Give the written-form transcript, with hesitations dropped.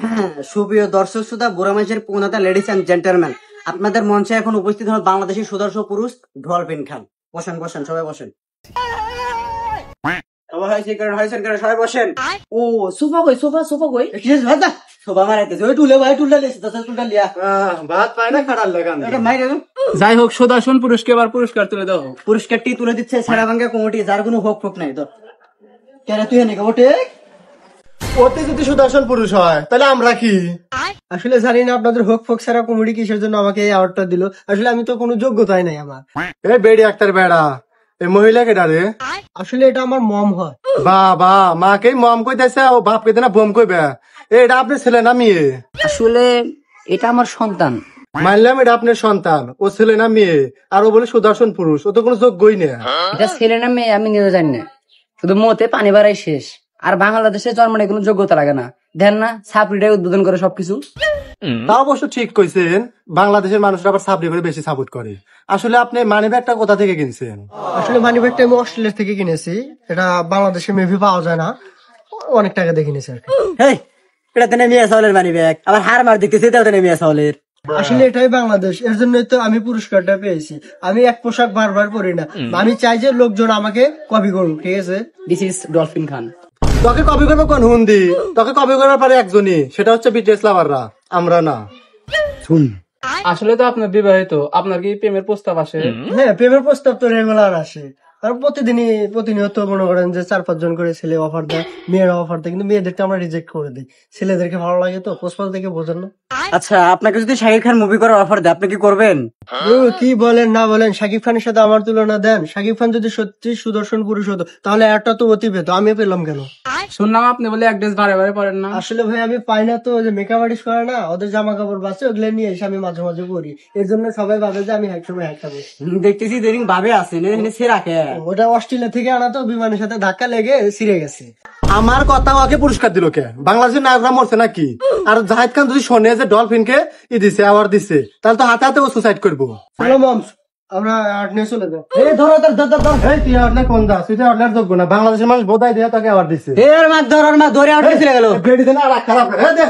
হ্যাঁ, সুপ্রিয় দর্শক শ্রোতা, বুড়া মানুষের পূর্ণতা, লেডিস এন্ড জেন্টলম্যান, আপনাদের মঞ্চে এখন উপস্থিত হল বাংলাদেশের সুদর্শন পুরুষ ডলফিন খান। বসেন বসেন, সবাই বসেন। সবাই বসেন। ও সোফা কই সোফা সোফা কই শোভা মারাইতেছে, ওই টুলে ভাই, টুলটা লিয়েছে, দশ টুলটা লিয়া ভাত পায় না খাটার লাগান। এটা মাইরে দাও। যাই হোক, সুদর্শন পুরুষকে এবার পুরস্কার তুলে দাও। পুরস্কারটি তুলে দিচ্ছে ছেড়াভাঙ্গা কমিটি, যার কোনো হোক ফোক নাই। তো কেন তুই নাকি ওঠে? ওতে যদি সুদর্শন পুরুষ হয় তাহলে আমরা কি? আসলে জানি না আপনাদের হোক ফোক সারা কমেডি কিসের জন্য আমাকে এই অ্যাওয়ার্ডটা দিল। আসলে আমি তো কোনো যোগ্যতাই নাই আমার। এই বেড়ি আক্তার বেড়া, এই মহিলাকে ডারে। আসলে এটা আমার মম হয়। বাবা, মাকে মম কইতেছে ও বাপ কইতে না বোম কইবে। এটা আপনার ছেলে না মেয়ে? আসলে এটা আমার সন্তান। মানলাম এটা আপনার সন্তান, ও ছেলে না মেয়ে? আর ও বলে সুদর্শন পুরুষ, ও তো কোনো যোগ্যই না। এটা ছেলে না মেয়ে আমি নিজে জানি না, শুধু মতে পানি বাড়াই শেষ। আর বাংলাদেশে জন্ম নেই কোনো যোগ্যতা লাগে না, দেন না ছাপড়িটাই উদ্বোধন করে সবকিছু। তা অবশ্য ঠিক কইছেন, বাংলাদেশের মানুষরা আবার সাবরি করে বেশি সাপোর্ট করে। আসলে আপনি মানি ব্যাগটা কোথা থেকে কিনছেন? আসলে মানি ব্যাগটা আমি অস্ট্রেলিয়া থেকে কিনেছি। এটা বাংলাদেশে মেবি পাওয়া যায় না, অনেক টাকা দিয়ে কিনেছি আর কি। হেই, এটা তো নেমিয়া চাউলের মানি ব্যাগ, আবার হার মার দেখতেছি, এটাও তো নেমিয়া চাউলের। আসলে এটাই বাংলাদেশ, এর জন্যই তো আমি পুরস্কারটা পেয়েছি। আমি এক পোশাক বারবার পরি না, আমি চাই যে লোকজন আমাকে কপি করুক, ঠিক আছে? দিস ইজ ডলফিন খান। তোকে কপি করবো কোন হুন্দি? তোকে কপি করবার পারে একজনই, সেটা হচ্ছে বিটিএস লাভাররা, আমরা না। আসলে তো আপনার বিবাহিত, আপনার কি প্রেমের প্রস্তাব আসে? হ্যাঁ, প্রেমের প্রস্তাব তো রেগুলার আসে। আর প্রতিনিয়ত মনে করেন যে 4-5 জন করে ছেলে অফার দেয়, মেয়েরা অফার দেয়, কিন্তু মেয়েদেরকে আমরা রিজেক্ট করে দিই। ছেলেদেরকে ভালো লাগে তো, পোস্টপাল থেকে বোঝেন না। আচ্ছা, আপনাকে যদি শাকিব খান মুভি করার অফার দেয়, আপনি কি করবেন? কি বলেন না বলেন, শাকিব খানের সাথে আমার তুলনা দেন। শাকিব খান যদি সত্যি সুদর্শন পুরুষ হতো তাহলে একটা তো অতি পেতো, আমি পেলাম কেন? শুনলাম আপনি বলে এক ড্রেস বারে বারে পরেন না। আসলে ভাই আমি পাই না তো, যে মেকআপ আর্টিস্ট করে না, ওদের জামা কাপড় বাঁচে, ওগুলো নিয়ে এসে আমি মাঝে মাঝে পরি। এর জন্য সবাই ভাবে যে আমি একসময় একসাথে। দেখতেছি দেরিং ভাবে আছে, সে রাখে। ওটা অস্ট্রেলিয়া থেকে আনা তো, বিমানের সাথে ধাক্কা লেগে ছিঁড়ে গেছে। আমার কথা ওকে পুরস্কার দিল কে? বাংলাদেশের নায়করা মরছে নাকি? আর জাহিদ খান যদি শোনে যে ডলফিনকে দিছে, অ্যাওয়ার্ড দিছে, তাহলে তো হাতে হাতে ও সুসাইড করবো। চলো মমস, আমরা আর্ট নিয়ে চলে যাই। এই ধরো ধর ধর ধর, এই তুই অ্যাওয়ার্ড না কোন দাস? তুই তো অ্যাওয়ার্ড যোগ্য না। বাংলাদেশের মানুষ বোধাই দিয়ে তাকে অ্যাওয়ার্ড দিছে। এর মা ধরার মা ধরে আটকে চলে গেল। বেড়ি দেন আর খারাপ করে দে।